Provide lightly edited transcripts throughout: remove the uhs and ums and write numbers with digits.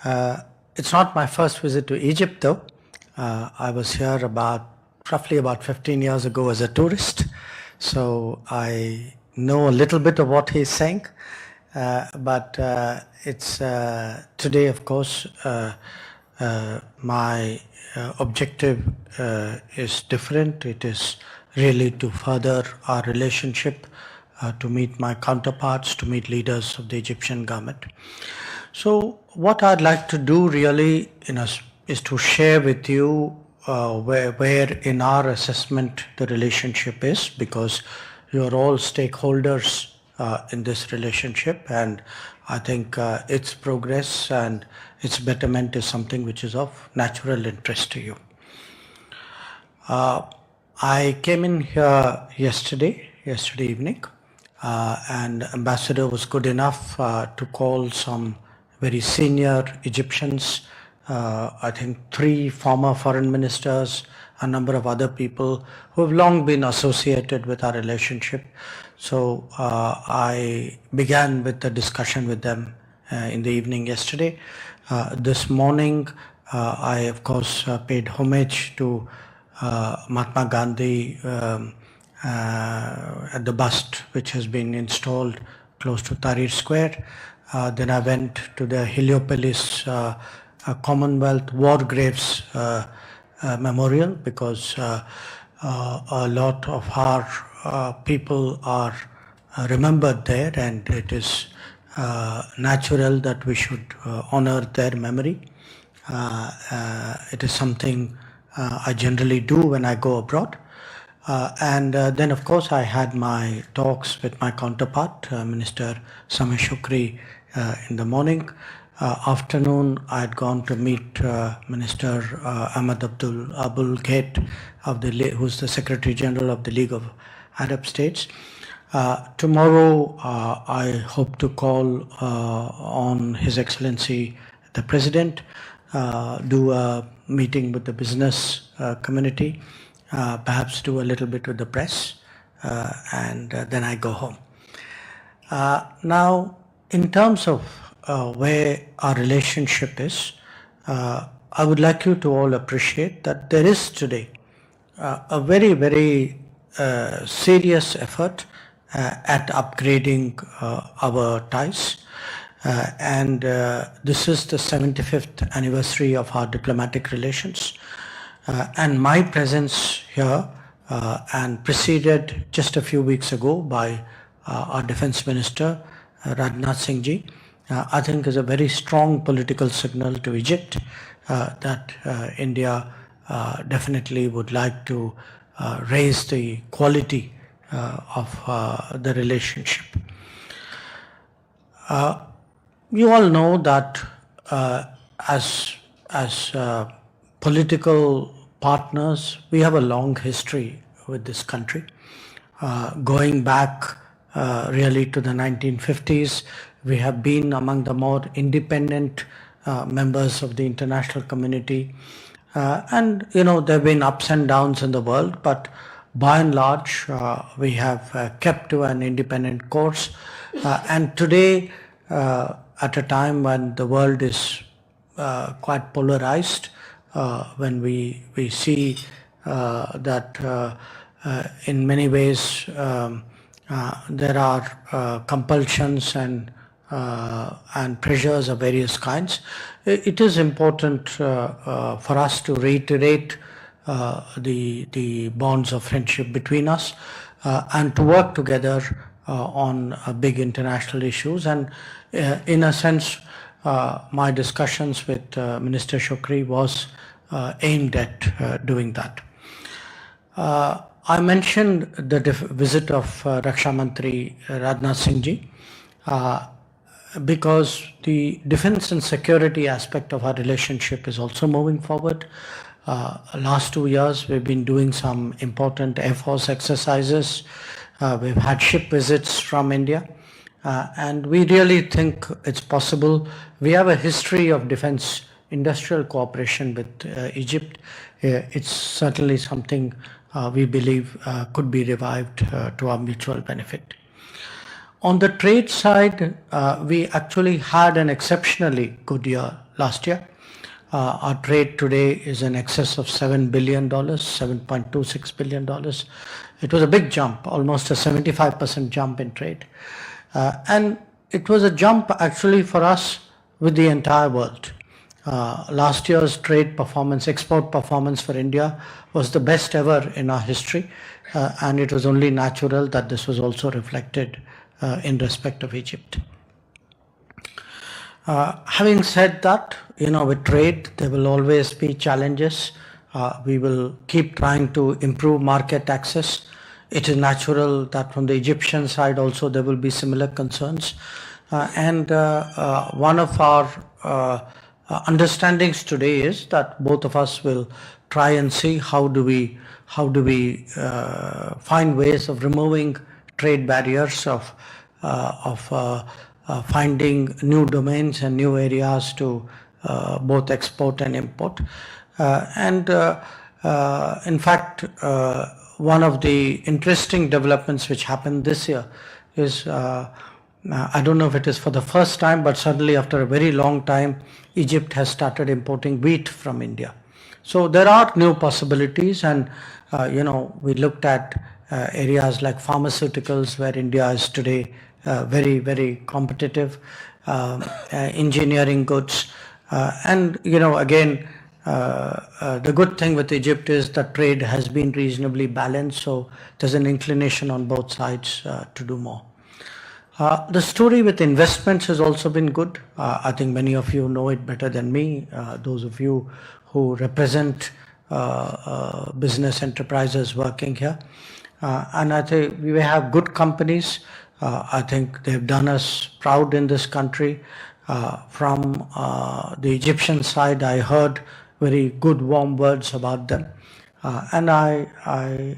It's not my first visit to Egypt, though. I was here roughly about 15 years ago as a tourist, so I know a little bit of what he's saying. But it's today, of course, my objective is different. It is really to further our relationship, to meet my counterparts, to meet leaders of the Egyptian government. So what I'd like to do really is to share with you where in our assessment the relationship is, because you're all stakeholders in this relationship, and I think its progress and its betterment is something which is of natural interest to you. I came in here yesterday evening, and Ambassador was good enough to call some very senior Egyptians, I think 3 former foreign ministers, a number of other people who have long been associated with our relationship. So I began with the discussion with them in the evening yesterday. This morning, I of course paid homage to Mahatma Gandhi at the bust which has been installed close to Tahrir Square. Then I went to the Heliopolis Commonwealth War Graves Memorial, because a lot of our people are remembered there, and it is natural that we should honor their memory. It is something I generally do when I go abroad. And then, of course, I had my talks with my counterpart, Minister Sameh Shukri, in the morning. Afternoon, I had gone to meet Minister Ahmed Abul Gheit, who's the Secretary General of the League of Arab States. Tomorrow, I hope to call on His Excellency the President, do a meeting with the business community, perhaps do a little bit with the press, and then I go home. Now, in terms of where our relationship is, I would like you to all appreciate that there is today a very, very serious effort at upgrading our ties. And this is the 75th anniversary of our diplomatic relations. And my presence here, and preceded just a few weeks ago by our Defense Minister, Rajnath Singh ji, I think is a very strong political signal to Egypt that India definitely would like to raise the quality of the relationship. You all know that as political partners, we have a long history with this country, going back really to the 1950s. We have been among the more independent members of the international community. And, you know, there have been ups and downs in the world, but by and large, we have kept to an independent course. And today, at a time when the world is quite polarized, when we see that in many ways there are compulsions and pressures of various kinds, it is important for us to reiterate the bonds of friendship between us and to work together on big international issues. And in a sense, my discussions with Minister Shukri was aimed at doing that. I mentioned the visit of Raksha Mantri Rajnath Singh ji because the defense and security aspect of our relationship is also moving forward. Last 2 years, we've been doing some important Air Force exercises. We've had ship visits from India. And we really think it's possible. We have a history of defense industrial cooperation with Egypt. It's certainly something we believe could be revived to our mutual benefit. On the trade side, we actually had an exceptionally good year last year. Our trade today is in excess of $7 billion, $7.26 billion. It was a big jump, almost a 75% jump in trade. And it was a jump actually for us with the entire world. Last year's trade performance, export performance for India was the best ever in our history. And it was only natural that this was also reflected in respect of Egypt. Having said that, with trade, there will always be challenges. We will keep trying to improve market access. It is natural that from the Egyptian side also there will be similar concerns. And one of our understandings today is that both of us will try and see how do we find ways of removing trade barriers, of finding new domains and new areas to both export and import. In fact, one of the interesting developments which happened this year is, I don't know if it is for the first time, but suddenly after a very long time, Egypt has started importing wheat from India. So there are new possibilities, and we looked at areas like pharmaceuticals, where India is today very, very competitive, engineering goods, and again, the good thing with Egypt is that trade has been reasonably balanced, so there's an inclination on both sides to do more. The story with investments has also been good. I think many of you know it better than me, those of you who represent business enterprises working here. And I think we have good companies. I think they've done us proud in this country. From the Egyptian side, I heard very good, warm words about them. And I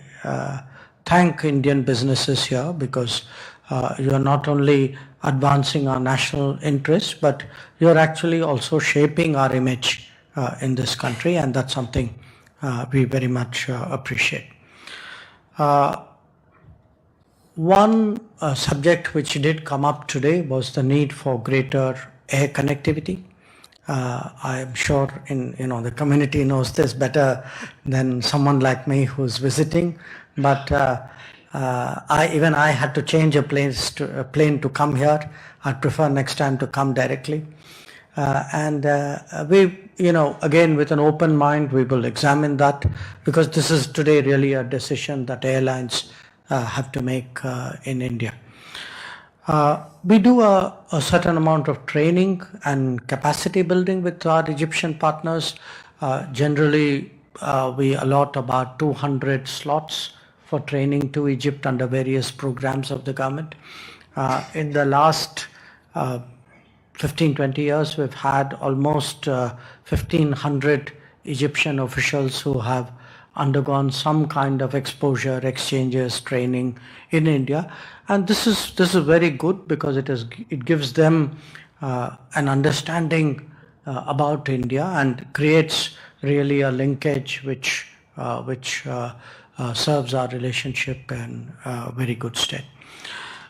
thank Indian businesses here, because you are not only advancing our national interests, but you're actually also shaping our image in this country, and that's something we very much appreciate. One subject which did come up today was the need for greater air connectivity. I am sure the community knows this better than someone like me who's visiting, but I had to change a plane to come here. I'd prefer next time to come directly. Again, with an open mind, we will examine that, because this is today really a decision that airlines have to make in India. We do a certain amount of training and capacity building with our Egyptian partners. Generally, we allot about 200 slots for training to Egypt under various programs of the government. In the last 15-20 years, we've had almost 1,500 Egyptian officials who have undergone some kind of exposure, exchanges, training in India, and this is very good, because it gives them an understanding about India and creates really a linkage which serves our relationship in very good stead.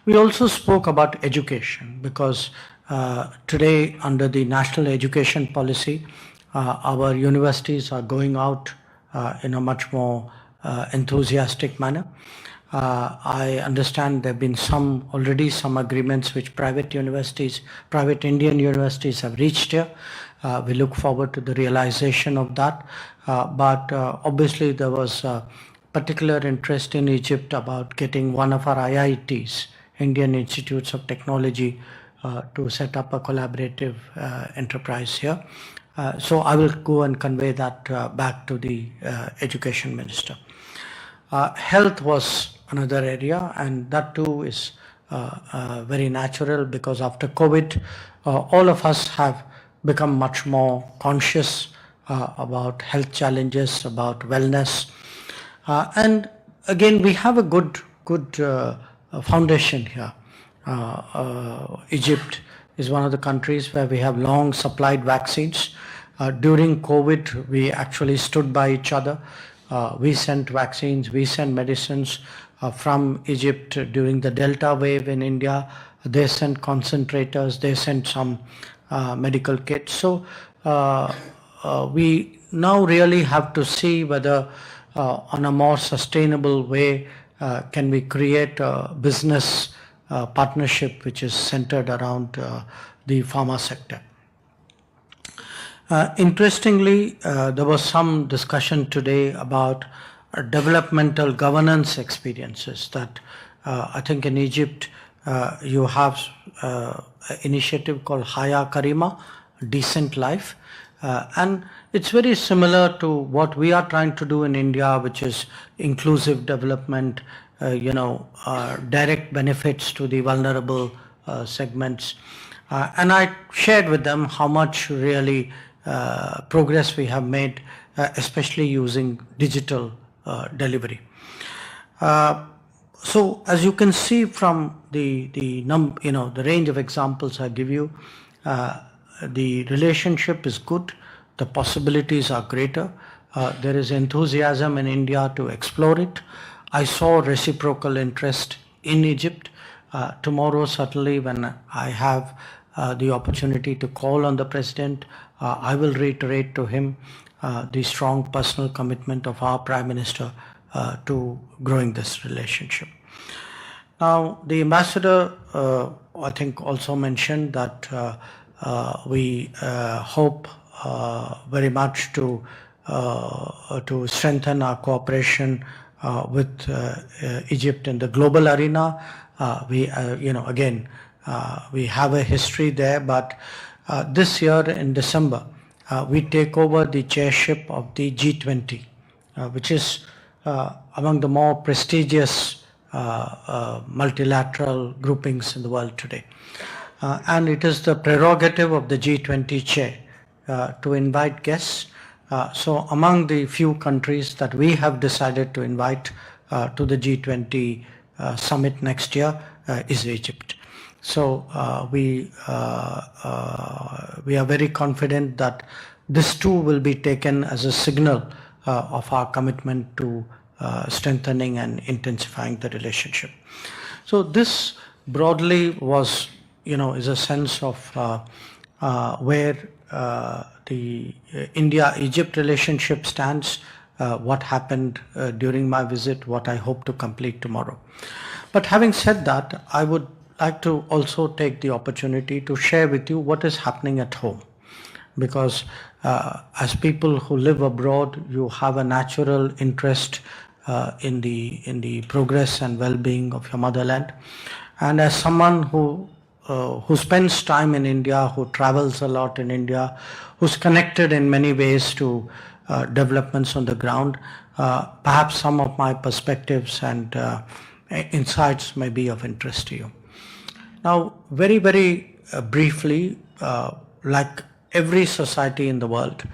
We also spoke about education, because today, under the national education policy, our universities are going out in a much more enthusiastic manner. I understand there have been already some agreements which private Indian universities have reached here. We look forward to the realization of that. But obviously there was particular interest in Egypt about getting one of our IITs, Indian Institutes of Technology, to set up a collaborative enterprise here. So I will go and convey that back to the Education Minister. Health was another area, and that too is very natural, because after COVID, all of us have become much more conscious about health challenges, about wellness. And again, we have a good foundation here. Egypt is one of the countries where we have long supplied vaccines. During COVID, we actually stood by each other. We sent vaccines, we sent medicines. from Egypt during the Delta wave in India. They sent concentrators, they sent some medical kits. So we now really have to see whether on a more sustainable way can we create a business partnership which is centered around the pharma sector. Interestingly, there was some discussion today about developmental governance experiences that I think in Egypt you have an initiative called Haya Karima, Decent Life. And it's very similar to what we are trying to do in India, which is inclusive development, direct benefits to the vulnerable segments. And I shared with them how much really progress we have made, especially using digital delivery. So as you can see from the range of examples I give you, the relationship is good, the possibilities are greater, there is enthusiasm in India to explore it. I saw reciprocal interest in Egypt. Tomorrow, certainly, when I have the opportunity to call on the President, I will reiterate to him the strong personal commitment of our Prime Minister to growing this relationship. Now, the Ambassador, I think, also mentioned that we hope very much to strengthen our cooperation with Egypt in the global arena. We have a history there, but this year in December, we take over the chairship of the G20, which is among the more prestigious multilateral groupings in the world today. And it is the prerogative of the G20 chair to invite guests. So among the few countries that we have decided to invite to the G20 summit next year is Egypt. So we are very confident that this too will be taken as a signal of our commitment to strengthening and intensifying the relationship. So this broadly was, is a sense of where the India-Egypt relationship stands, what happened during my visit, what I hope to complete tomorrow. But having said that, I would like to also take the opportunity to share with you what is happening at home. Because as people who live abroad, you have a natural interest in the progress and well-being of your motherland. And as someone who spends time in India, who travels a lot in India, who's connected in many ways to developments on the ground, perhaps some of my perspectives and insights may be of interest to you. Now, very, very briefly, like every society in the world,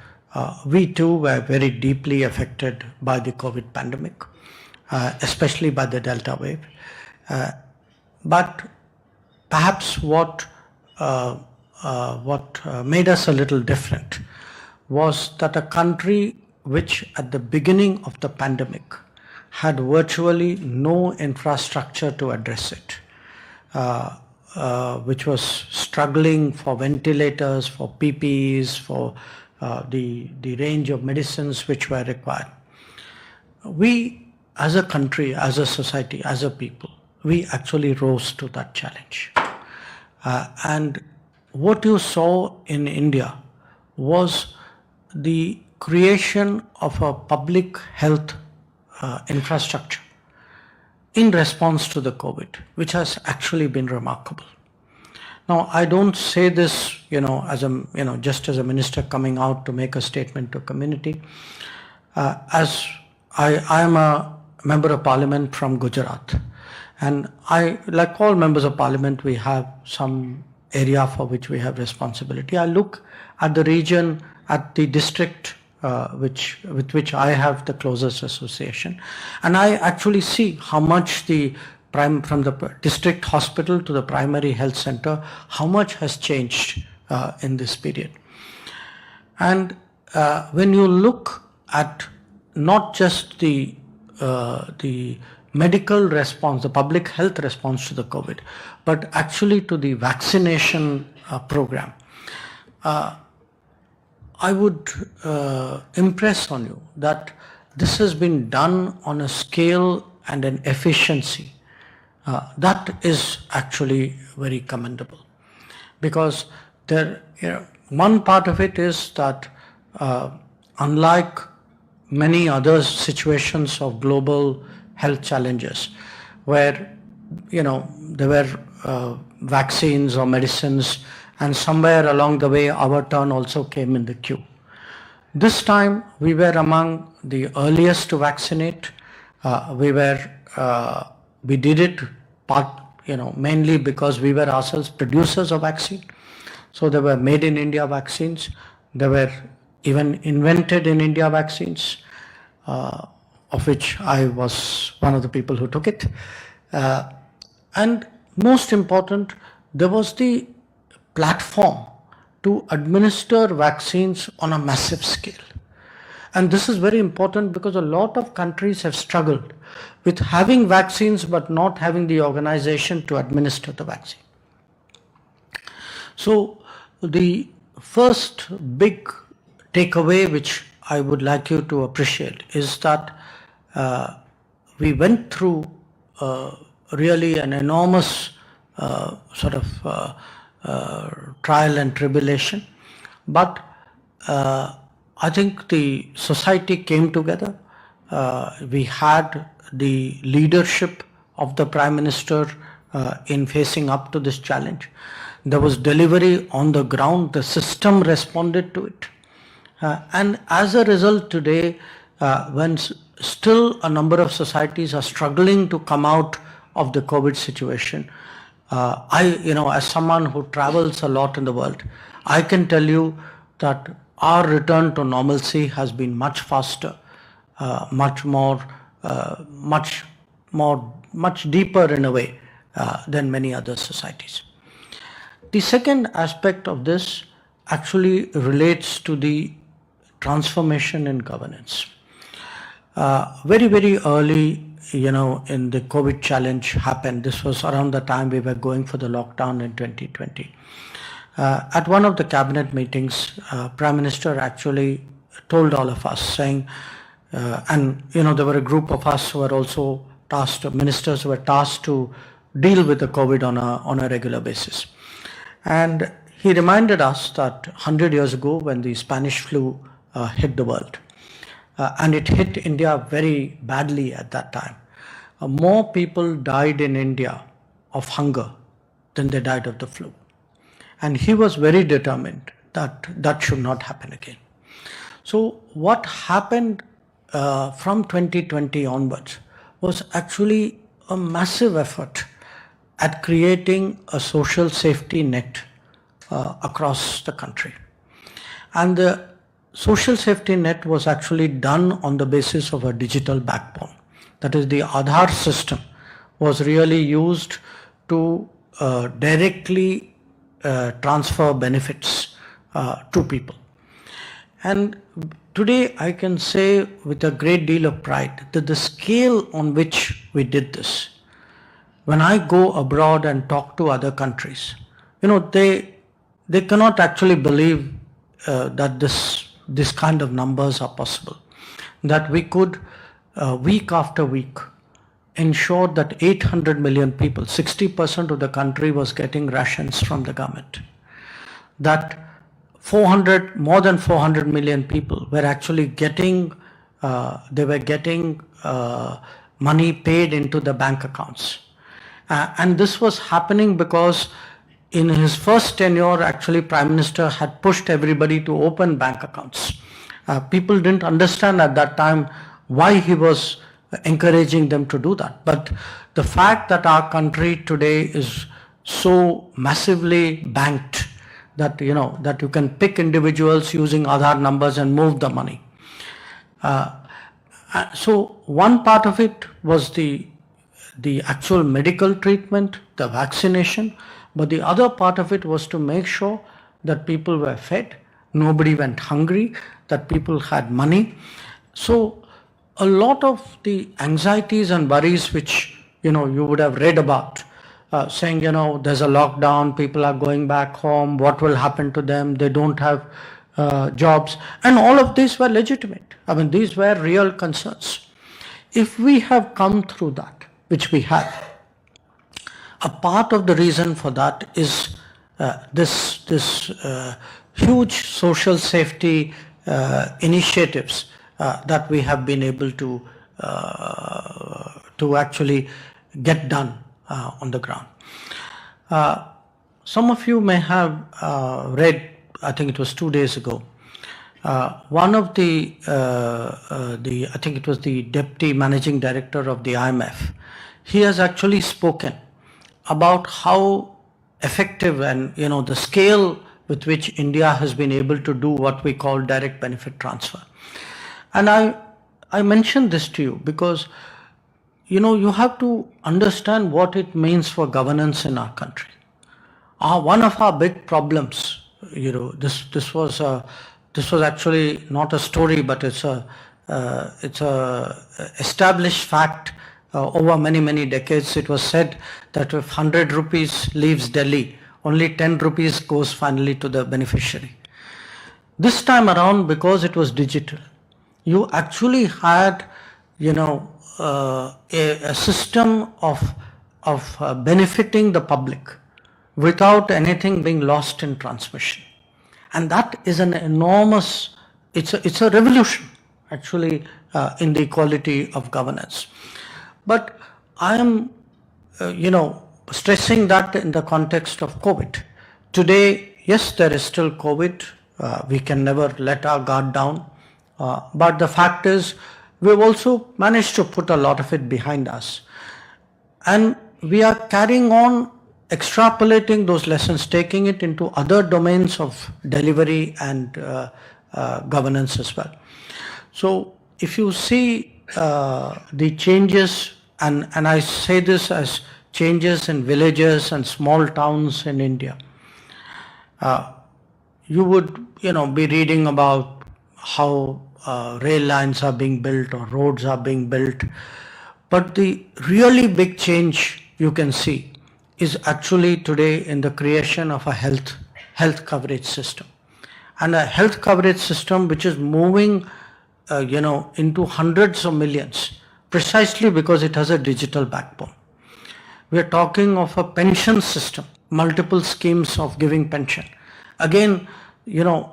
we too were very deeply affected by the COVID pandemic, especially by the Delta wave. But perhaps what made us a little different was that a country which at the beginning of the pandemic had virtually no infrastructure to address it, which was struggling for ventilators, for PPEs, for the range of medicines which were required. We, as a country, as a society, as a people, we actually rose to that challenge. And what you saw in India was the creation of a public health infrastructure in response to the COVID, which has actually been remarkable. Now, I don't say this, as a, just as a minister coming out to make a statement to community. As I am a member of parliament from Gujarat, and like all members of parliament, we have some area for which we have responsibility. I look at the region, at the district with which I have the closest association, and I actually see how much from the district hospital to the primary health center, how much has changed in this period. And when you look at not just the medical response, the public health response to the COVID, but actually to the vaccination program. I would impress on you that this has been done on a scale and an efficiency that is actually very commendable, because one part of it is that unlike many other situations of global health challenges where there were vaccines or medicines, and somewhere along the way our turn also came in the queue. This time we were among the earliest to vaccinate. We did it mainly because we were ourselves producers of vaccine. So there were made in India vaccines. There were even invented in India vaccines, of which I was one of the people who took it. And most important, there was the platform to administer vaccines on a massive scale. And this is very important because a lot of countries have struggled with having vaccines but not having the organization to administer the vaccine. So the first big takeaway which I would like you to appreciate is that we went through really an enormous trial and tribulation, but I think the society came together. We had the leadership of the Prime Minister in facing up to this challenge. There was delivery on the ground. The system responded to it. And as a result today, when still a number of societies are struggling to come out of the COVID situation, as someone who travels a lot in the world, I can tell you that our return to normalcy has been much faster, much deeper in a way than many other societies. The second aspect of this actually relates to the transformation in governance. Very, very early, in the COVID challenge happened. This was around the time we were going for the lockdown in 2020. At one of the cabinet meetings, Prime Minister actually told all of us, saying, and there were a group of us who were also tasked, ministers who were tasked to deal with the COVID on a regular basis. And he reminded us that 100 years ago when the Spanish flu hit the world, and it hit India very badly at that time, more people died in India of hunger than they died of the flu. And he was very determined that that should not happen again. So what happened from 2020 onwards was actually a massive effort at creating a social safety net across the country. And the social safety net was actually done on the basis of a digital backbone. That is, the Aadhaar system was really used to directly transfer benefits to people. And today I can say with a great deal of pride that the scale on which we did this, when I go abroad and talk to other countries, they cannot actually believe that this kind of numbers are possible. That we could, week after week, ensure that 800 million people, 60% of the country was getting rations from the government. That more than 400 million people were actually getting, money paid into the bank accounts. And this was happening because in his first tenure, actually, Prime Minister had pushed everybody to open bank accounts. People didn't understand at that time why he was encouraging them to do that. But the fact that our country today is so massively banked that, that you can pick individuals using Aadhaar numbers and move the money. So one part of it was the actual medical treatment, the vaccination, but the other part of it was to make sure that people were fed, nobody went hungry, that people had money. So a lot of the anxieties and worries which, you would have read about, saying, there's a lockdown, people are going back home, what will happen to them, they don't have jobs, and all of these were legitimate. I mean, these were real concerns. If we have come through that, which we have, a part of the reason for that is this huge social safety initiatives that we have been able to actually get done on the ground. Some of you may have read, I think it was 2 days ago, one of the I think it was the Deputy Managing Director of the IMF. He has actually spoken about how effective and the scale with which India has been able to do what we call direct benefit transfer. And I mentioned this to you because you have to understand what it means for governance in our country. One of our big problems, this was actually not a story, but it's a established fact. Over many decades, it was said that if 100 rupees leaves Delhi, only 10 rupees goes finally to the beneficiary. This time around, because it was digital, you actually had, a system of benefiting the public without anything being lost in transmission. And that is an enormous, it's a revolution actually in the quality of governance. But I am, stressing that in the context of COVID. Today, yes, there is still COVID. We can never let our guard down. But the fact is, we've also managed to put a lot of it behind us. And we are carrying on, extrapolating those lessons, taking it into other domains of delivery and governance as well. So if you see the changes, and I say this as changes in villages and small towns in India, you would be reading about how rail lines are being built or roads are being built. But the really big change you can see is actually today in the creation of a health coverage system, and a health coverage system which is moving into hundreds of millions, precisely because it has a digital backbone. We are talking of a pension system, multiple schemes of giving pension. Again,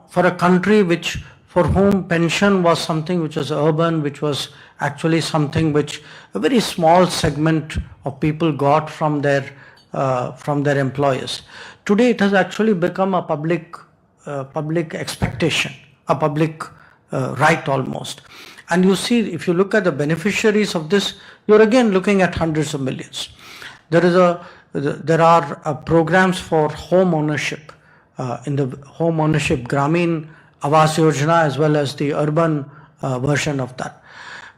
for a country for whom pension was something which was urban, which was actually something which a very small segment of people got from their employers. Today it has actually become a public expectation, a public right almost. And you see, if you look at the beneficiaries of this, you're again looking at hundreds of millions. There are programs for home ownership in the home ownership Gramin Awas Yojana, as well as the urban version of that,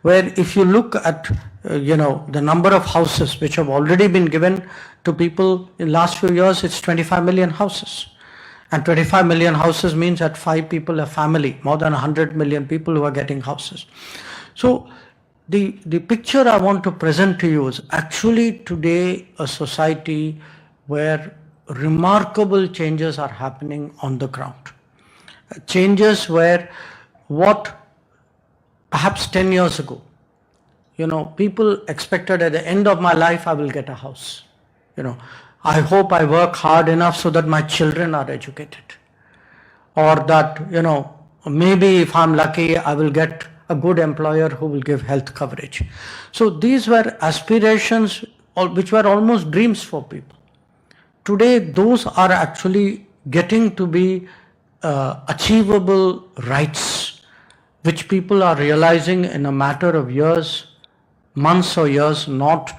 where if you look at the number of houses which have already been given to people in last few years, it's 25 million houses. And 25 million houses means that 5 people a family, more than 100 million people who are getting houses. So the picture I want to present to you is actually today a society where remarkable changes are happening on the ground. Changes where what perhaps 10 years ago, people expected at the end of my life I will get a house. I hope I work hard enough so that my children are educated. Or that, maybe if I'm lucky, I will get a good employer who will give health coverage. So these were aspirations which were almost dreams for people. Today, those are actually getting to be achievable rights, which people are realizing in a matter of years, months or years, not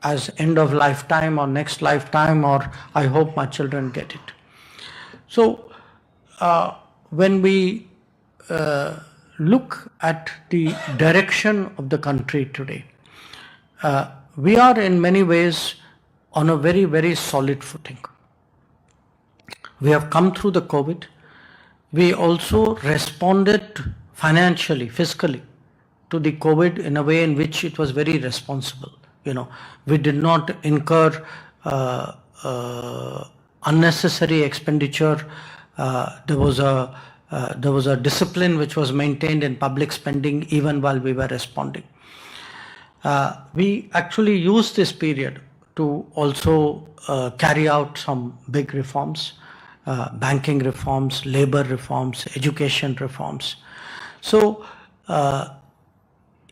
as end of lifetime or next lifetime, or I hope my children get it. So when we look at the direction of the country today, we are in many ways on a very solid footing. We have come through the COVID. We also responded financially, fiscally, to the COVID in a way in which it was very responsible. We did not incur unnecessary expenditure. There was a discipline which was maintained in public spending even while we were responding. We actually used this period to also carry out some big reforms, banking reforms, labor reforms, education reforms. So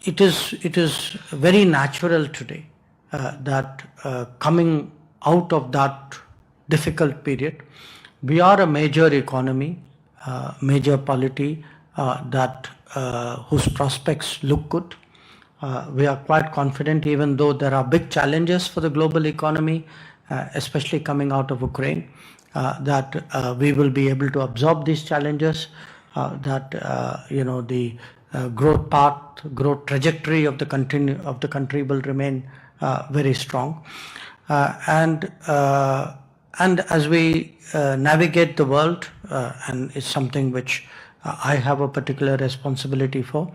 it is very natural today that coming out of that difficult period, we are a major economy, major polity that whose prospects look good. We are quite confident, even though there are big challenges for the global economy, especially coming out of Ukraine, that we will be able to absorb these challenges, that the growth path, growth trajectory of the country will remain very strong. And as we navigate the world, and it's something which I have a particular responsibility for,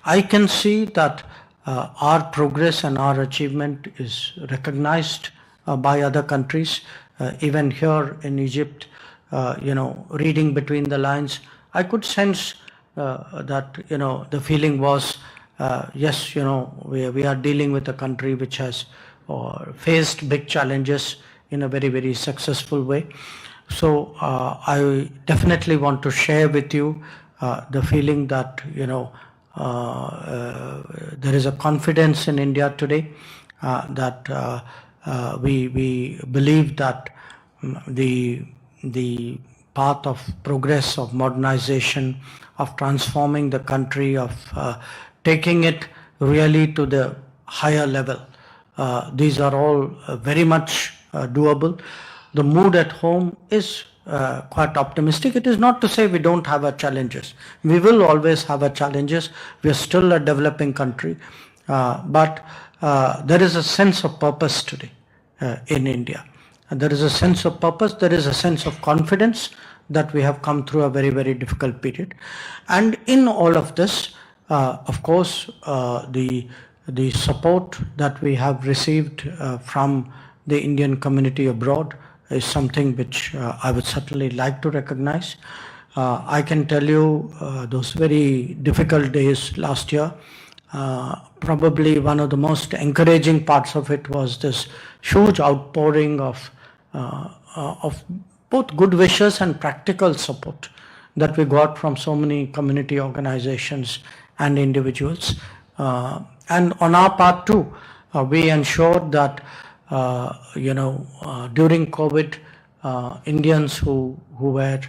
I can see that our progress and our achievement is recognized by other countries. Even here in Egypt, reading between the lines, I could sense that the feeling was, yes, we are dealing with a country which has faced big challenges in a very, very successful way. So I definitely want to share with you the feeling that there is a confidence in India today, that we believe that the path of progress, of modernization, of transforming the country, of taking it really to the higher level, these are all very much doable. The mood at home is quite optimistic. It is not to say we don't have our challenges. We will always have our challenges. We are still a developing country, but there is a sense of purpose today in India. There is a sense of purpose. There is a sense of confidence that we have come through a very, very difficult period. And in all of this, of course, the support that we have received from the Indian community abroad is something which I would certainly like to recognize. I can tell you those very difficult days last year, probably one of the most encouraging parts of it was this huge outpouring of both good wishes and practical support that we got from so many community organizations and individuals. And on our part too, we ensured that during COVID, Indians who were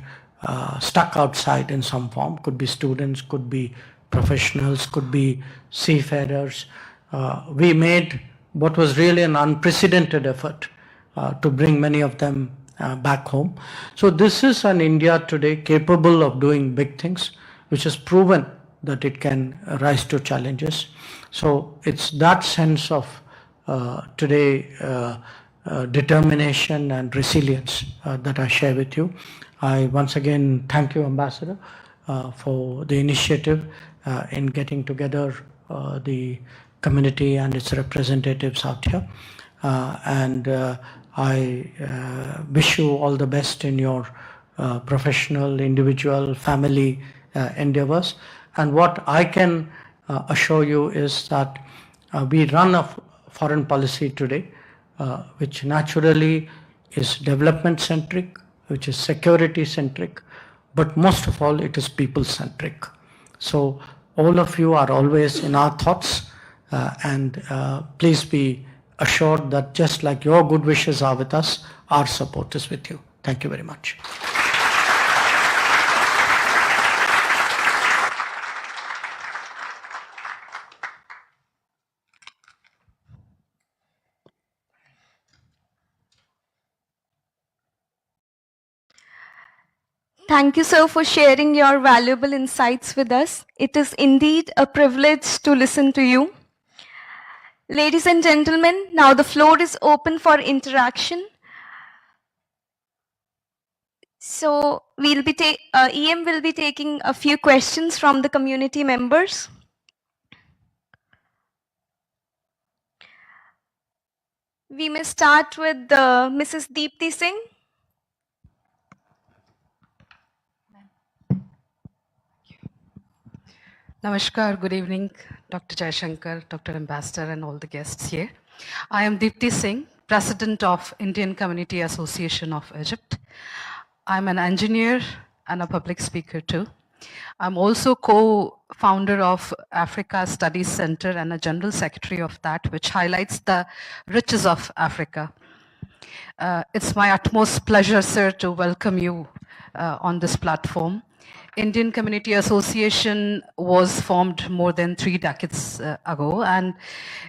stuck outside in some form, could be students, could be professionals, could be seafarers, we made what was really an unprecedented effort to bring many of them back home. So this is an India today capable of doing big things, which has proven that it can rise to challenges. So it's that sense of today determination and resilience that I share with you. I once again thank you, Ambassador, for the initiative in getting together the community and its representatives out here. And I wish you all the best in your professional, individual, family endeavors. And what I can assure you is that we run a foreign policy today, which naturally is development-centric, which is security-centric, but most of all, it is people-centric. So all of you are always in our thoughts, and please be assured that just like your good wishes are with us, our support is with you. Thank you very much. Thank you, sir, for sharing your valuable insights with us. It is indeed a privilege to listen to you. Ladies and gentlemen, now the floor is open for interaction. So EAM will be taking a few questions from the community members. We may start with Mrs. Deepti Singh. Namaskar, good evening, Dr. Jaishankar, Dr. Ambassador, and all the guests here. I am Deepti Singh, President of Indian Community Association of Egypt. I'm an engineer and a public speaker too. I'm also co-founder of Africa Studies Center and a general secretary of that, which highlights the riches of Africa. It's my utmost pleasure, sir, to welcome you on this platform. Indian Community Association was formed more than 3 decades ago and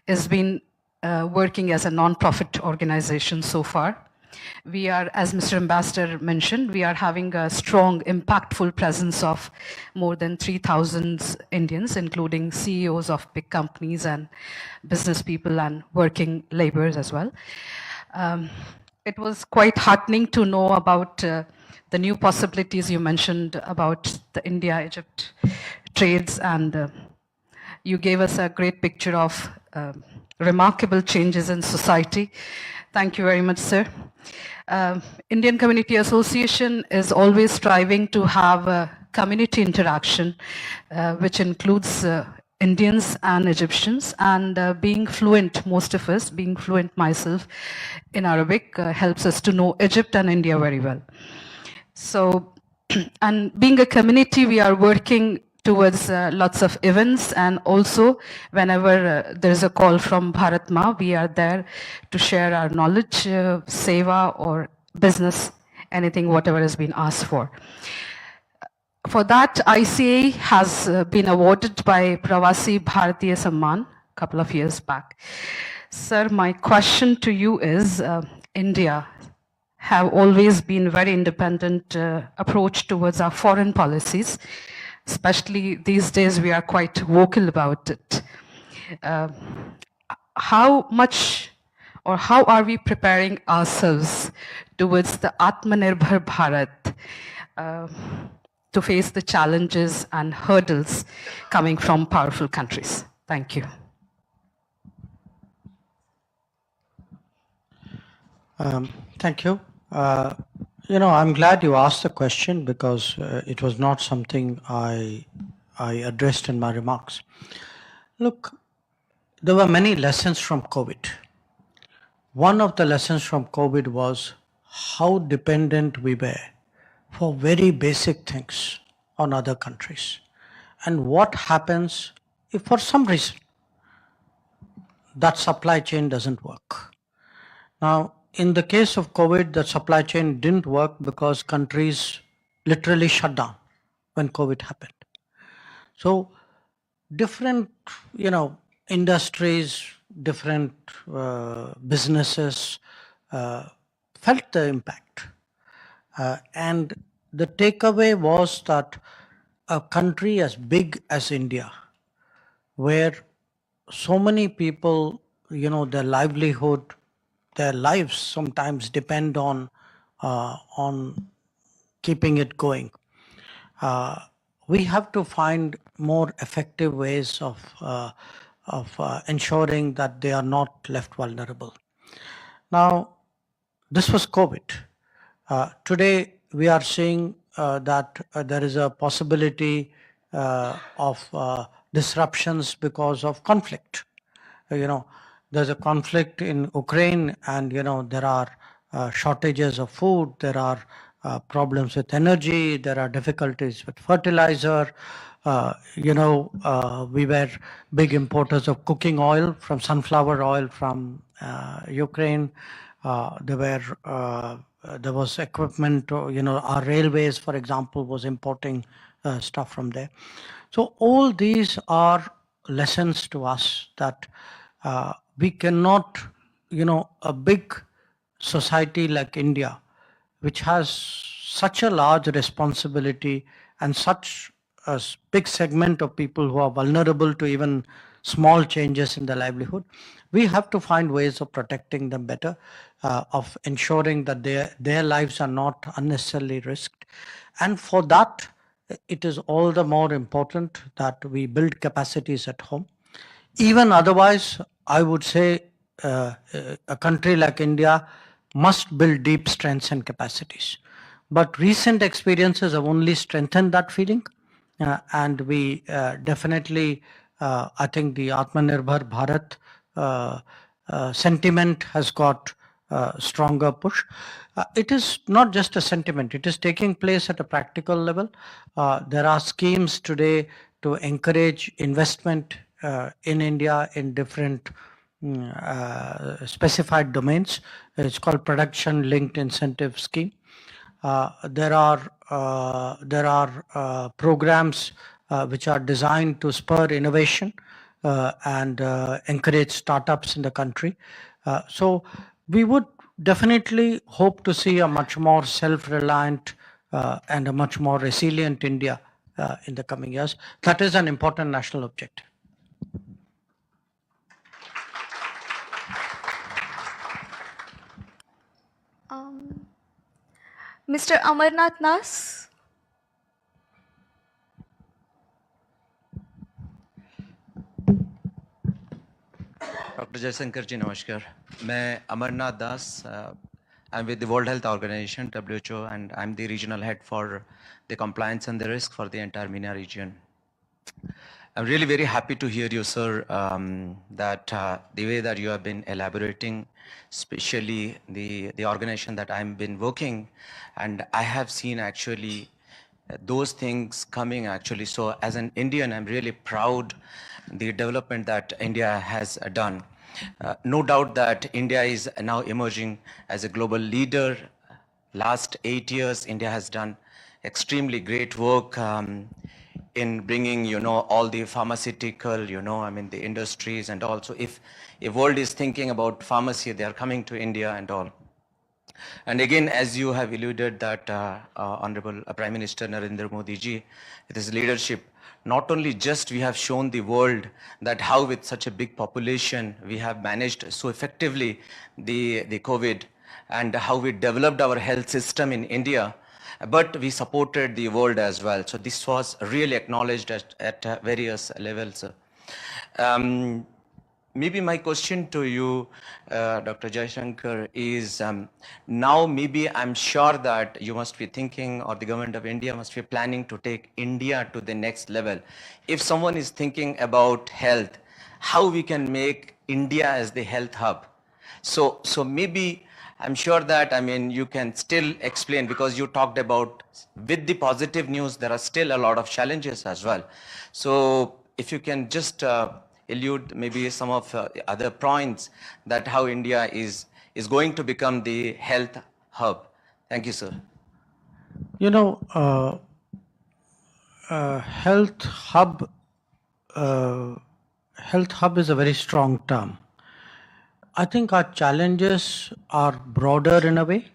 has been working as a non-profit organization so far. We are, as Mr. Ambassador mentioned, we are having a strong, impactful presence of more than 3,000 Indians, including CEOs of big companies and business people and working laborers as well. It was quite heartening to know about the new possibilities you mentioned about the India-Egypt trades, and you gave us a great picture of remarkable changes in society. Thank you very much, sir. Indian Community Association is always striving to have a community interaction, which includes Indians and Egyptians, and being fluent, most of us, being fluent myself in Arabic, helps us to know Egypt and India very well. So, and being a community, we are working towards lots of events, and also whenever there's a call from Bharat Ma, we are there to share our knowledge, seva or business, anything, whatever has been asked for. For that, ICA has been awarded by Pravasi Bharatiya Samman a couple of years back. Sir, my question to you is, India have always been very independent approach towards our foreign policies. Especially these days, we are quite vocal about it. How much or how are we preparing ourselves towards the Atmanirbhar Bharat to face the challenges and hurdles coming from powerful countries? Thank you. Thank you. I'm glad you asked the question because it was not something I addressed in my remarks. Look, there were many lessons from COVID. One of the lessons from COVID was how dependent we were for very basic things on other countries. And what happens if for some reason that supply chain doesn't work. Now, in the case of COVID, the supply chain didn't work because countries literally shut down when COVID happened. So different, industries, different businesses felt the impact. And the takeaway was that a country as big as India, where so many people, their livelihood, their lives sometimes depend on keeping it going. We have to find more effective ways of ensuring that they are not left vulnerable. Now, this was COVID. Today, we are seeing that there is a possibility of disruptions because of conflict. There's a conflict in Ukraine, and there are shortages of food, there are problems with energy, there are difficulties with fertilizer. We were big importers of cooking oil, from sunflower oil from Ukraine. There was equipment, our railways, for example, was importing stuff from there. So all these are lessons to us that we cannot, a big society like India, which has such a large responsibility and such a big segment of people who are vulnerable to even small changes in their livelihood, we have to find ways of protecting them better, of ensuring that their lives are not unnecessarily risked. And for that, it is all the more important that we build capacities at home. Even otherwise, I would say a country like India must build deep strengths and capacities. But recent experiences have only strengthened that feeling. And we definitely, I think the Atmanirbhar Bharat sentiment has got stronger push. It is not just a sentiment, it is taking place at a practical level. There are schemes today to encourage investment in India in different specified domains. It's called production linked incentive scheme. There are programs which are designed to spur innovation and encourage startups in the country. So we would definitely hope to see a much more self-reliant and a much more resilient India in the coming years. That is an important national objective. Mr. Amarnath Nas. Doctor Jaishankar ji नमस्कार मैं अमरनाथ दास I'm with the World Health Organization WHO and I'm the regional head for the compliance and the risk for the entire MENA region. I'm really very happy to hear you, sir, that the way that you have been elaborating, especially the organization that I've been working, and I have seen actually those things coming actually. So as an Indian, I'm really proud the development that India has done. No doubt that India is now emerging as a global leader. Last 8 years, India has done extremely great work in bringing, all the pharmaceutical, the industries, and also if a world is thinking about pharmacy, they are coming to India and all. And again, as you have alluded that Honorable Prime Minister Narendra Modi ji, with his leadership, not only just we have shown the world that how with such a big population we have managed so effectively the COVID and how we developed our health system in India, but we supported the world as well. So this was really acknowledged at various levels. Maybe my question to you, Dr. Jaishankar, is now maybe I'm sure that you must be thinking, or the government of India must be planning to take India to the next level. If someone is thinking about health, how we can make India as the health hub? So maybe I'm sure that, you can still explain, because you talked about with the positive news, there are still a lot of challenges as well. So if you can just allude maybe some of other points that how India is going to become the health hub. Thank you, sir. Health hub is a very strong term. I think our challenges are broader in a way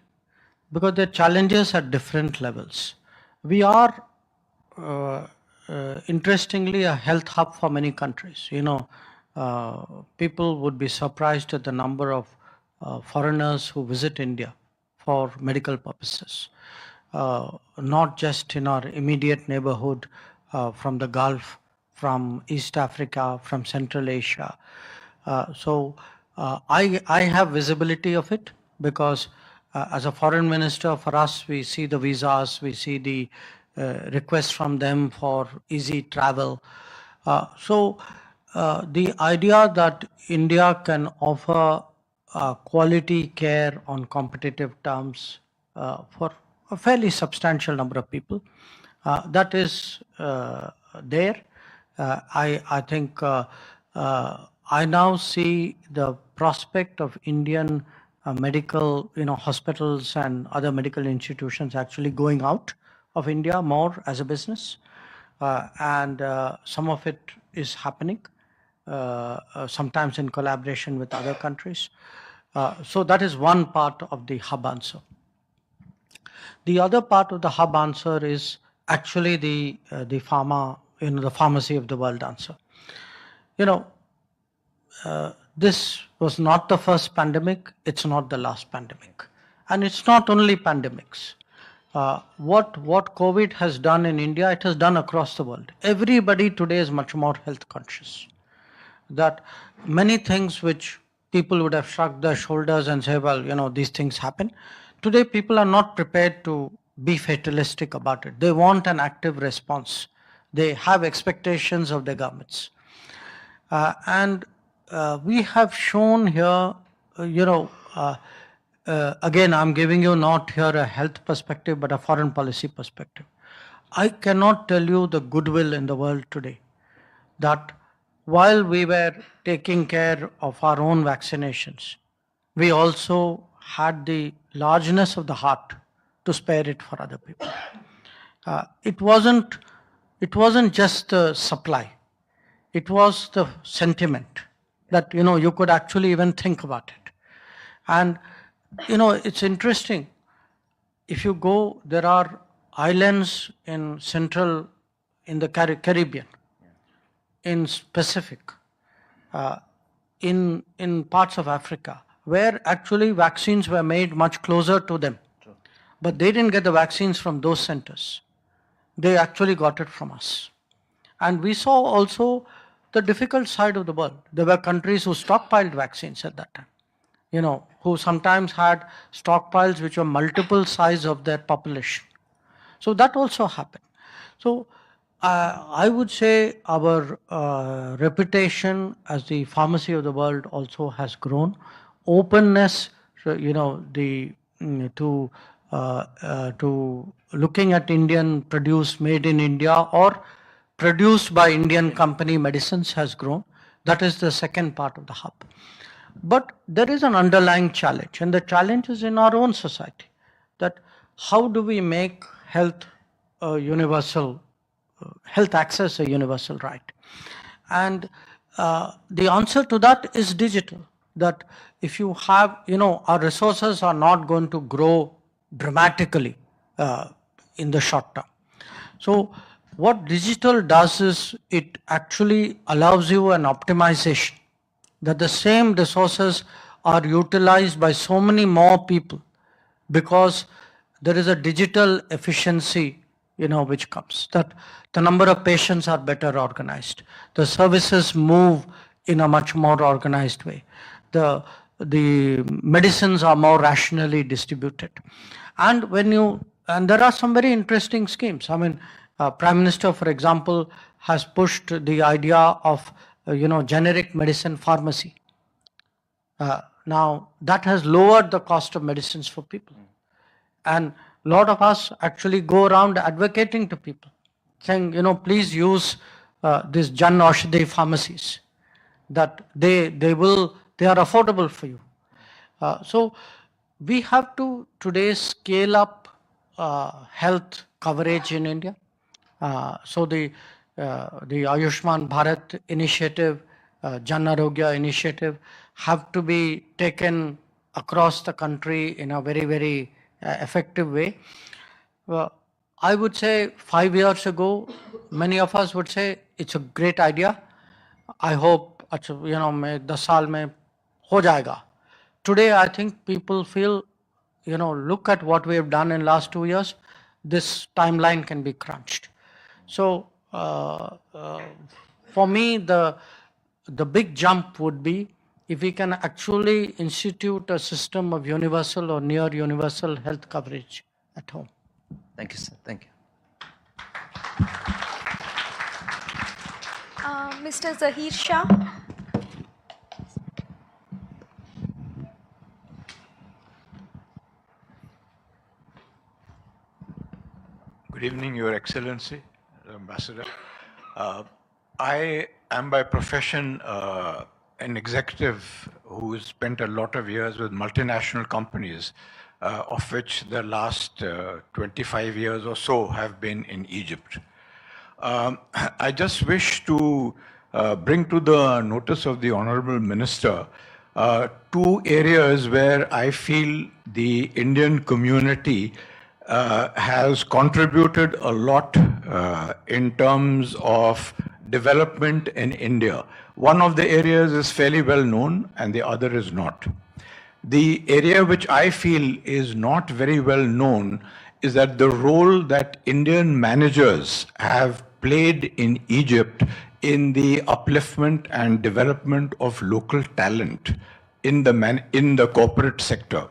because they're challenges at different levels. We are interestingly a health hub for many countries. People would be surprised at the number of foreigners who visit India for medical purposes, not just in our immediate neighborhood, from the Gulf, from East Africa, from Central Asia. So I have visibility of it because as a foreign minister, for us, we see the visas, we see the requests from them for easy travel. So the idea that India can offer quality care on competitive terms for a fairly substantial number of people, that is there. I think I now see the prospect of Indian medical, hospitals and other medical institutions actually going out of India more as a business, and some of it is happening, sometimes in collaboration with other countries. So that is one part of the hub answer. The other part of the hub answer is actually the pharma, the pharmacy of the world answer. This was not the first pandemic, it's not the last pandemic. And it's not only pandemics. What COVID has done in India, it has done across the world. Everybody today is much more health conscious. That many things which people would have shrugged their shoulders and say, well, these things happen. Today, people are not prepared to be fatalistic about it. They want an active response. They have expectations of their governments. And we have shown here, again, I'm giving you not here a health perspective, but a foreign policy perspective. I cannot tell you the goodwill in the world today that while we were taking care of our own vaccinations, we also had the largeness of the heart to spare it for other people. It wasn't just the supply. It was the sentiment that, you could actually even think about it. And, it's interesting. If you go, there are islands in the Caribbean, in Pacific, in parts of Africa, where actually vaccines were made much closer to them. But they didn't get the vaccines from those centers. They actually got it from us. And we saw also the difficult side of the world. There were countries who stockpiled vaccines at that time, who sometimes had stockpiles which were multiple size of their population. So that also happened. So I would say our reputation as the pharmacy of the world also has grown. Openness, to looking at Indian produce made in India or produced by Indian company medicines has grown. That is the second part of the hub. But there is an underlying challenge, and the challenge is in our own society, that how do we make health access a universal right? And the answer to that is digital. That if you have, our resources are not going to grow dramatically in the short term. So what digital does is it actually allows you an optimization, that the same resources are utilized by so many more people because there is a digital efficiency, which comes, that the number of patients are better organized. The services move in a much more organized way. The medicines are more rationally distributed. And there are some very interesting schemes. I mean, Prime Minister, for example, has pushed the idea of, generic medicine pharmacy. Now, that has lowered the cost of medicines for people. And a lot of us actually go around advocating to people, saying, please use these Jan Aushadhi pharmacies, that they are affordable for you. So we have to today scale up health coverage in India. So the Ayushman Bharat initiative, Jan Arogya initiative have to be taken across the country in a very, very effective way. I would say 5 years ago, many of us would say it's a great idea. I hope, मैं 10 साल में हो जाएगा. Today, I think people feel, look at what we have done in last 2 years. This timeline can be crunched. So for me, the big jump would be if we can actually institute a system of universal or near universal health coverage at home. Thank you, sir. Thank you. Mr. Zahir Shah. Good evening, Your Excellency, Ambassador. I am by profession an executive who has spent a lot of years with multinational companies, of which the last 25 years or so have been in Egypt. I just wish to bring to the notice of the Honorable Minister 2 areas where I feel the Indian community has contributed a lot in terms of development in India. One of the areas is fairly well known and the other is not. The area which I feel is not very well known is that the role that Indian managers have played in Egypt in the upliftment and development of local talent in the corporate sector.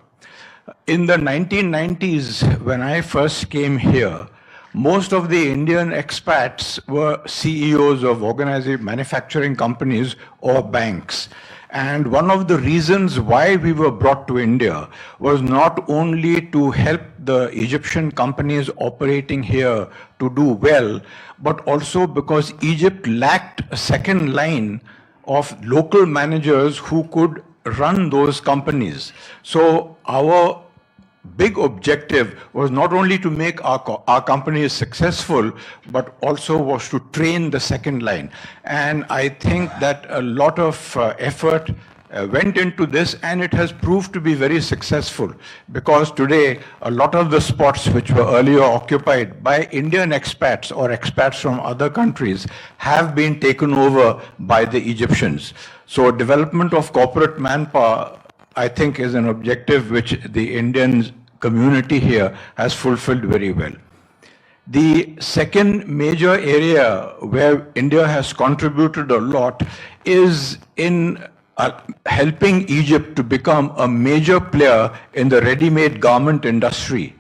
In the 1990s, when I first came here, most of the Indian expats were CEOs of organized manufacturing companies or banks. And one of the reasons why we were brought to India was not only to help the Egyptian companies operating here to do well, but also because Egypt lacked a second line of local managers who could run those companies. So our big objective was not only to make our companies successful, but also was to train the second line. And I think that a lot of effort went into this, and it has proved to be very successful, because today a lot of the spots which were earlier occupied by Indian expats or expats from other countries have been taken over by the Egyptians. So development of corporate manpower, I think, is an objective which the Indian community here has fulfilled very well. The second major area where India has contributed a lot is in helping Egypt to become a major player in the ready-made garment industry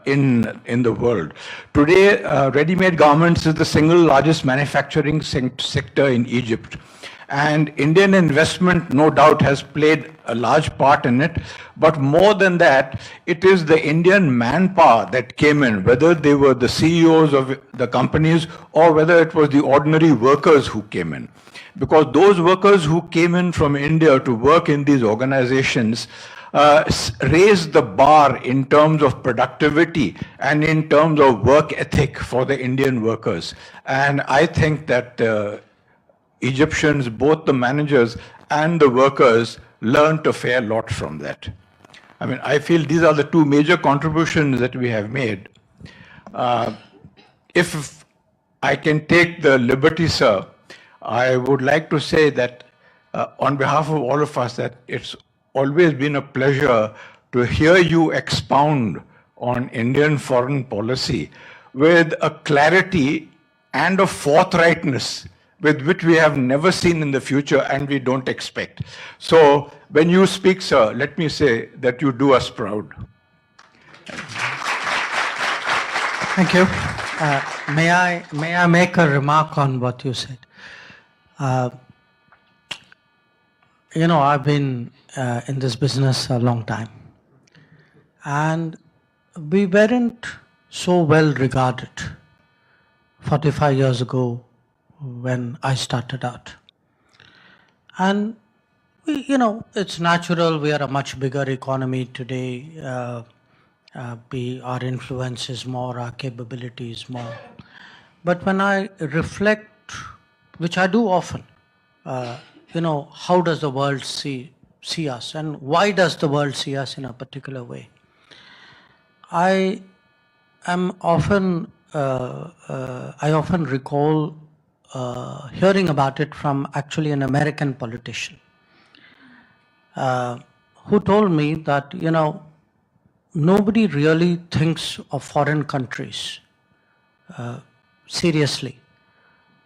in the world. Today, ready-made garments is the single largest manufacturing sector in Egypt. And Indian investment, no doubt, has played a large part in it. But more than that, it is the Indian manpower that came in, whether they were the CEOs of the companies or whether it was the ordinary workers who came in. Because those workers who came in from India to work in these organizations raised the bar in terms of productivity and in terms of work ethic for the Indian workers. And I think that Egyptians, both the managers and the workers, learned a fair lot from that. I mean, I feel these are the two major contributions that we have made. If I can take the liberty, sir, I would like to say that on behalf of all of us, that it's always been a pleasure to hear you expound on Indian foreign policy with a clarity and a forthrightness with which we have never seen in the future and we don't expect. So when you speak, sir, let me say that you do us proud. Thank you. May I make a remark on what you said? You know, I've been in this business a long time, and we weren't so well regarded 45 years ago when I started out. And we, you know, it's natural, we are a much bigger economy today. Our influence is more, our capability is more. But when I reflect, which I do often, you know, how does the world see us, and why does the world see us in a particular way? I often recall hearing about it from actually an American politician who told me that, you know, nobody really thinks of foreign countries seriously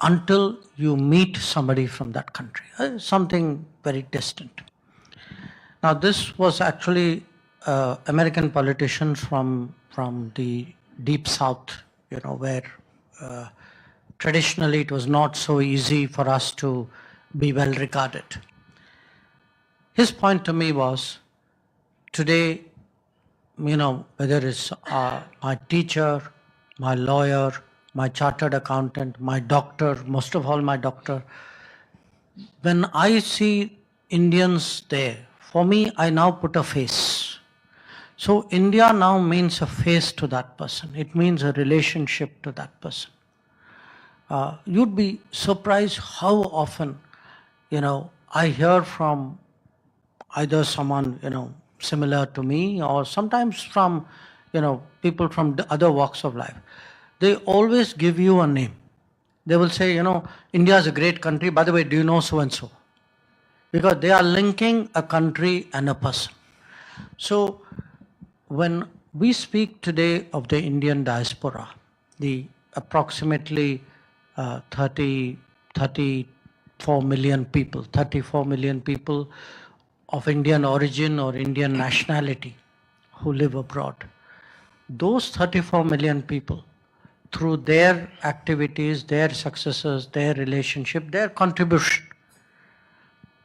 until you meet somebody from that country, something very distant. Now, this was actually American politicians from the deep south, you know, where traditionally it was not so easy for us to be well regarded. His point to me was, today, you know, whether it's my teacher, my lawyer, my chartered accountant, my doctor, most of all my doctor, when I see Indians there, for me, I now put a face. So India now means a face to that person. It means a relationship to that person. You'd be surprised how often, you know, I hear from either someone, you know, similar to me, or sometimes from, you know, people from the other walks of life. They always give you a name. They will say, you know, India is a great country. By the way, do you know so-and-so? Because they are linking a country and a person. So when we speak today of the Indian diaspora, the approximately 34 million people of Indian origin or Indian nationality who live abroad. Those 34 million people, through their activities, their successes, their relationship, their contribution,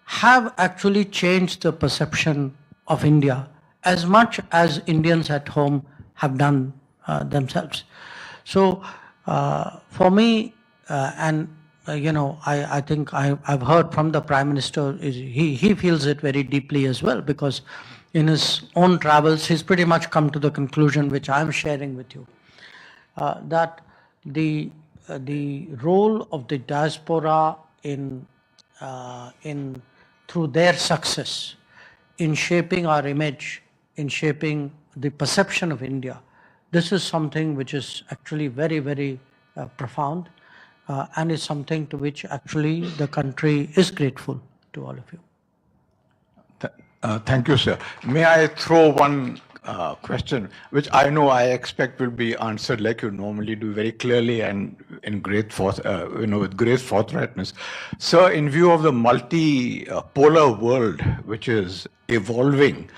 have actually changed the perception of India as much as Indians at home have done themselves. So for me, I think I've heard from the Prime Minister, he feels it very deeply as well, because in his own travels, he's pretty much come to the conclusion, which I'm sharing with you, that the role of the diaspora through their success in shaping our image, in shaping the perception of India, this is something which is actually very, very profound, and is something to which actually the country is grateful to all of you. Thank you, sir. May I throw one question, which I know I expect will be answered like you normally do, very clearly and in great with great forthrightness. Sir, in view of the multi-polar world which is evolving,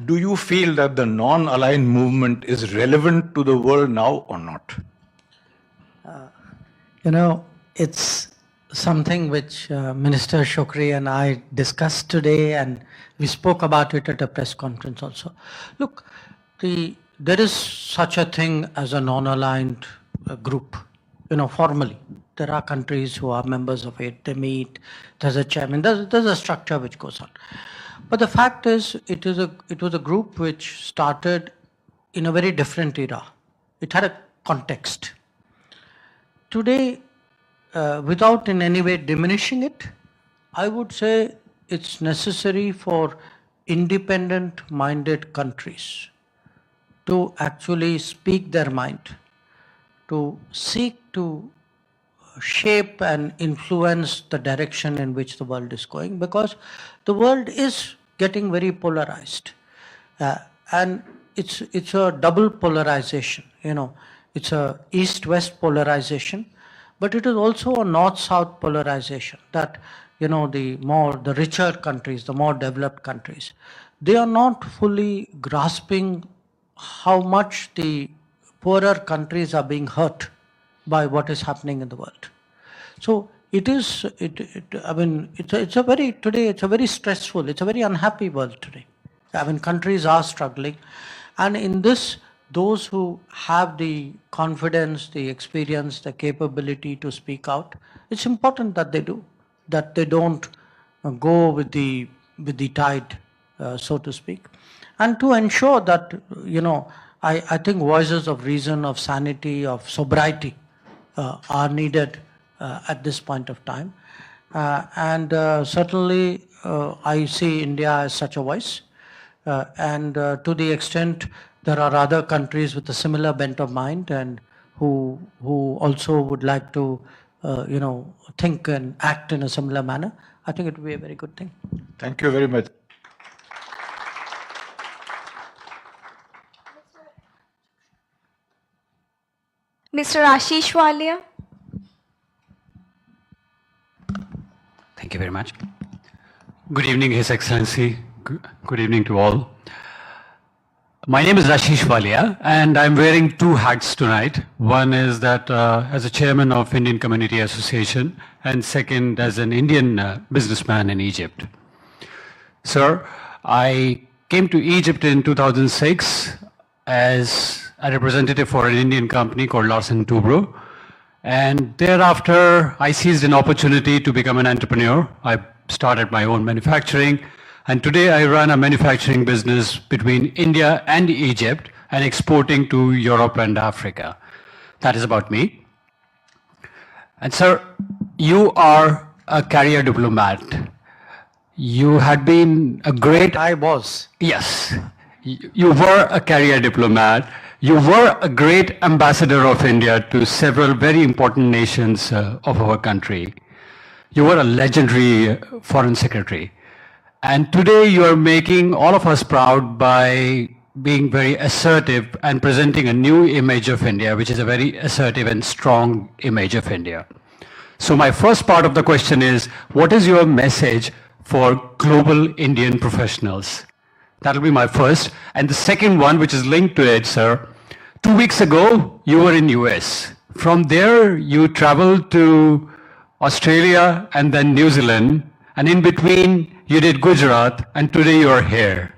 do you feel that the non-aligned movement is relevant to the world now or not? It's something which Minister Shokri and I discussed today, and we spoke about it at a press conference also. Look, there is such a thing as a non-aligned group, formally. There are countries who are members of it, they meet, there's a chairman, there's a structure which goes on. But the fact is, it was a group which started in a very different era. It had a context. Today, without in any way diminishing it, I would say it's necessary for independent-minded countries to actually speak their mind, to seek to shape and influence the direction in which the world is going, because the world is getting very polarized, and it's a double polarization. It's a east-west polarization, but it is also a north-south polarization. That the richer countries, the more developed countries, they are not fully grasping how much the poorer countries are being hurt by what is happening in the world. So it's a very stressful, it's a very unhappy world today. Countries are struggling, and in this, those who have the confidence, the experience, the capability to speak out, it's important that they do, that they don't go with the tide, so to speak. And to ensure that, I think voices of reason, of sanity, of sobriety are needed at this point of time. Certainly, I see India as such a voice. And to the extent there are other countries with a similar bent of mind and who also would like to, think and act in a similar manner, I think it would be a very good thing. Thank you very much. Mr. Ashish Walia. Thank you very much. Good evening, His Excellency. Good evening to all. My name is Ashish Walia, and I'm wearing two hats tonight. One is that as a chairman of Indian Community Association, and second as an Indian businessman in Egypt. Sir, I came to Egypt in 2006 as a representative for an Indian company called Larsen Toubro. And thereafter, I seized an opportunity to become an entrepreneur. I started my own manufacturing. And today I run a manufacturing business between India and Egypt and exporting to Europe and Africa. That is about me. And sir, you are a career diplomat. You had been a great... I was. Yes. You were a career diplomat. You were a great ambassador of India to several very important nations of our country. You were a legendary foreign secretary. And today you are making all of us proud by being very assertive and presenting a new image of India, which is a very assertive and strong image of India. So my first part of the question is, what is your message for global Indian professionals? That'll be my first. And the second one, which is linked to it, sir. 2 weeks ago, you were in US. From there, you traveled to Australia and then New Zealand. And in between, you did Gujarat, and today you are here.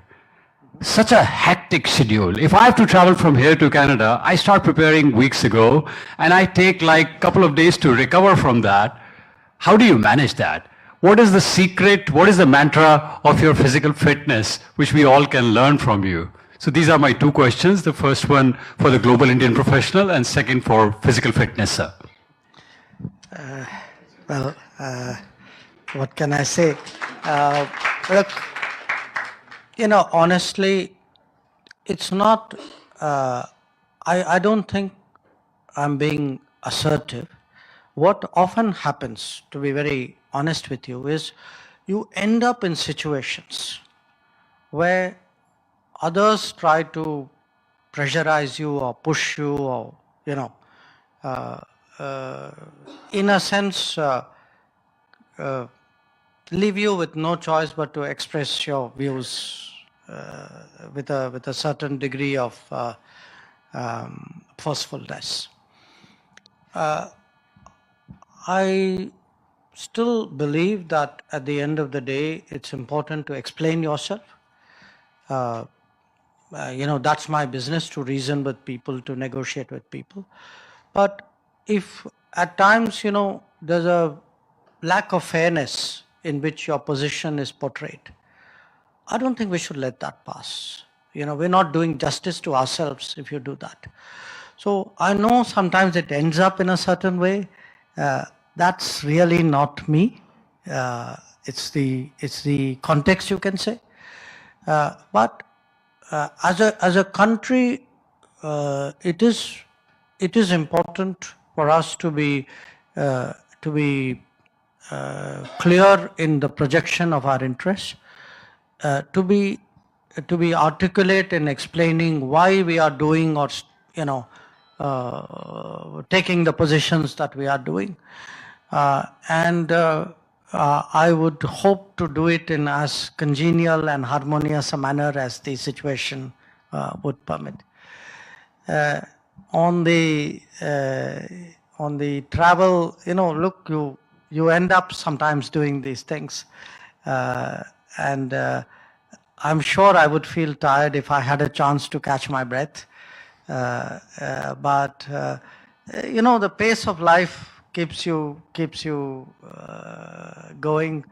Such a hectic schedule. If I have to travel from here to Canada, I start preparing weeks ago, and I take like a couple of days to recover from that. How do you manage that? What is the secret, what is the mantra of your physical fitness, which we all can learn from you? So these are my two questions. The first one for the global Indian professional, and second for physical fitness, sir. Well, what can I say? Look, honestly, it's not, I don't think I'm being assertive. What often happens, to be very honest with you, is you end up in situations where others try to pressurize you or push you or, in a sense, leave you with no choice but to express your views with a certain degree of forcefulness. I still believe that at the end of the day, it's important to explain yourself. That's my business, to reason with people, to negotiate with people. But if at times, there's a lack of fairness in which your position is portrayed, I don't think we should let that pass. We're not doing justice to ourselves if you do that. So I know sometimes it ends up in a certain way. That's really not me. It's the context, you can say. But as a country, it is important for us to be clear in the projection of our interests, to be articulate in explaining why we are doing or taking the positions that we are doing, and I would hope to do it in as congenial and harmonious a manner as the situation would permit. On the travel, look, you end up sometimes doing these things, and I'm sure I would feel tired if I had a chance to catch my breath. But the pace of life keeps you going.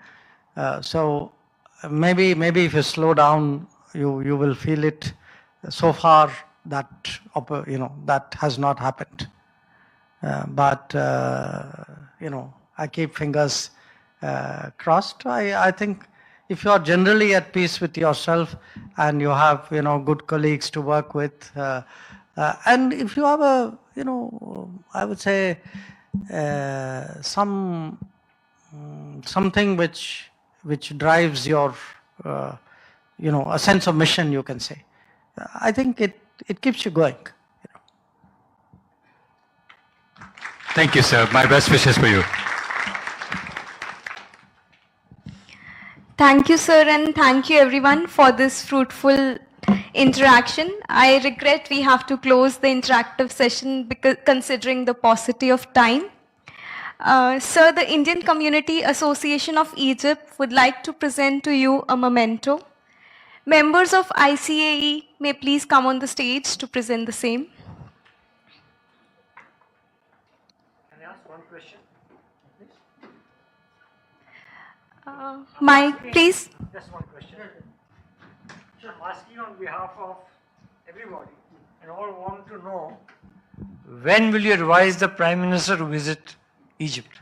So maybe if you slow down, you will feel it. So far, that that has not happened. But I keep fingers crossed. I think if you are generally at peace with yourself and you have good colleagues to work with, and if you have a I would say something which drives your a sense of mission, you can say, I think it keeps you going. Thank you, sir. My best wishes for you. Thank you, sir, and thank you everyone for this fruitful interaction. I regret we have to close the interactive session because considering the paucity of time. Sir, the Indian Community Association of Egypt would like to present to you a memento. Members of ICAE may please come on the stage to present the same. Can I ask one question? Mike, please. Just one question. So I'm asking on behalf of everybody, and all want to know, when will you advise the Prime Minister to visit Egypt?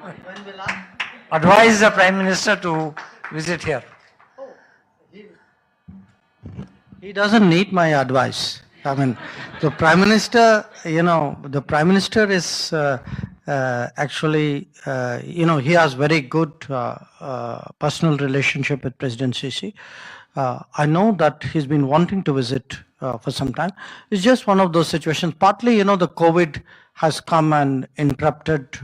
When will I? Advise the Prime Minister to visit here. He doesn't need my advice. I mean, the Prime Minister, the Prime Minister is actually, he has very good personal relationship with President Sisi. I know that he's been wanting to visit for some time. It's just one of those situations. Partly, the COVID has come and interrupted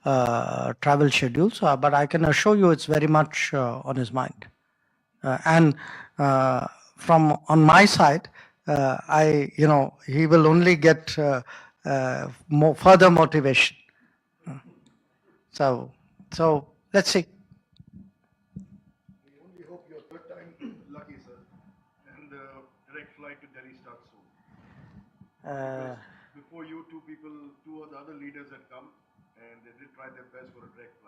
travel schedules, but I can assure you it's very much on his mind. And from on my side, he will only get further motivation. So let's see. We only hope your third time lucky, sir. And the direct flight to Delhi starts soon. Because before you, two of the other leaders had come and they did try their best for a direct flight.